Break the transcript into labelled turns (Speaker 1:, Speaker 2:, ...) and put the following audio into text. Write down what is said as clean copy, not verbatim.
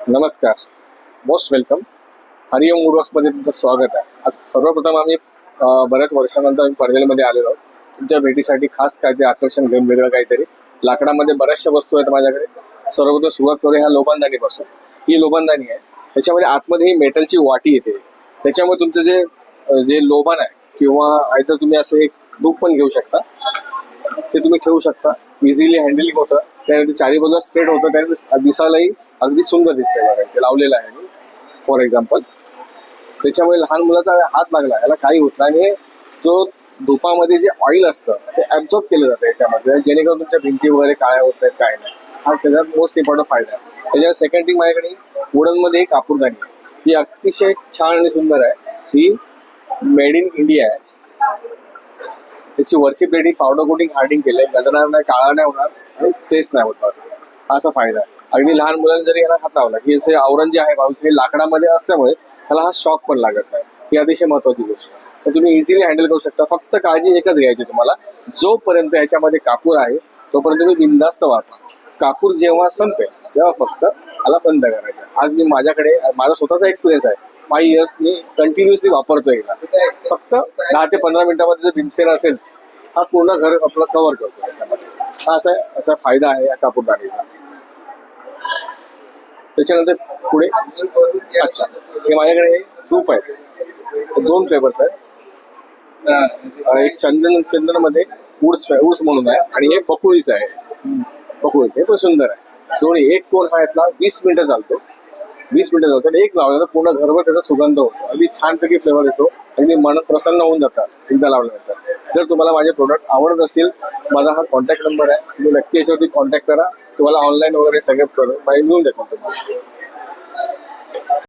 Speaker 1: नमस्कार, most welcome. हरिओम वूडवर्क्समध्ये तुमचं स्वागत आहे. आज सर्वप्रथम आम्ही बऱ्याच वर्षानंतर आम्ही पनवेलमध्ये आलेलो आहोत. तुमच्या भेटीसाठी खास काहीतरी आकर्षण घेऊन वेगळं काहीतरी. लाकडामध्ये बऱ्याचशा वस्तू आहेत माझ्याकडे. सर्वप्रथम सुरुवात करूया ह्या लोबांदानीपासून. ही लोबांदानी आहे. त्याच्यामध्ये आतमध्ये ही मेटलची वाटी येते. त्याच्यामुळे तुमचं जे लोबान आहे किंवा आयतर तुम्ही असं एक धूप पण घेऊ शकता, ते तुम्ही ठेवू शकता. इझिली हँडलिंग होतं. त्यानंतर चारी बाजूला स्प्रेड होतं. त्यानंतर दिसायलाही अगदी सुंदर दिसतंय बघा. ते लावलेलं आहे मी फॉर एक्झाम्पल. त्याच्यामुळे लहान मुलाचा हात लागला याला काही होत नाही. आणि जो धुपामध्ये जे ऑइल असतं ते ॲब्झॉर्ब केलं जातं याच्यामध्ये, जेणेकरून तुमच्या भिंती वगैरे काळ्या होत नाहीत, काय नाही. हा त्याच्यात मोस्ट इम्पॉर्टंट फायदा आहे. त्याच्यात सेकंड थिंग माझ्याकडे वुडनमध्ये एक कापूरदानी आहे. ही अतिशय छान आणि सुंदर आहे. ही मेड इन इंडिया आहे. त्याची वरची प्लेट ही पावडर कोटिंग हार्डिंग केलंय. गदणार नाही, काळा नाही होणार आणि टेस्ट नाही होत. असा फायदा आहे. अगदी लहान मुलांना जरी याला हात लावला की असे आवरण जे आहे बाजूचे हे लाकडामध्ये असल्यामुळे त्याला हा शॉक पण लागत नाही. ही अतिशय महत्वाची गोष्ट. तर तुम्ही इझिली हँडल करू शकता. फक्त काळजी एकच घ्यायची तुम्हाला, जोपर्यंत याच्यामध्ये कापूर आहे तोपर्यंत तुम्ही बिनधास्त वापरा. कापूर जेव्हा संपेल तेव्हा फक्त याला बंद करायचं. आज मी माझ्याकडे माझा स्वतःचा एक्सपिरियन्स आहे. 5 इयर्स मी कंटिन्युअसली वापरतोय याला. फक्त 10 ते 15 मिनिटामध्ये जर भीमसेन असेल हा पूर्ण घर आपलं कव्हर करतो याच्यामध्ये. हा असा फायदा आहे या कापूरदानीचा. त्याच्यानंतर पुढे अच्छा, हे माझ्याकडे धूप आहे. 2 फ्लेवर्स आहेत. एक चंदनमध्ये ऊर्स म्हणून आहे आणि हे बकुळीचं आहे. बकुळी हे पण सुंदर आहे. दोन्ही एक कोण हा यातला 20 मिनिटं चालतो. 20 मिनिटं चालतो आणि एक लावला तर पूर्ण घरभर त्याचा सुगंध होतो. अगदी छानपैकी फ्लेवर येतो. अगदी मन प्रसन्न होऊन जातात एकदा लावल्यानंतर. जर तुम्हाला माझे प्रोडक्ट आवडत असतील, माझा हा कॉन्टॅक्ट नंबर आहे. तुम्ही नक्की याच्यावरती कॉन्टॅक्ट करा. तुम्हाला ऑनलाईन वगैरे सगळे प्रोडक्ट मिळून देतात तुम्हाला.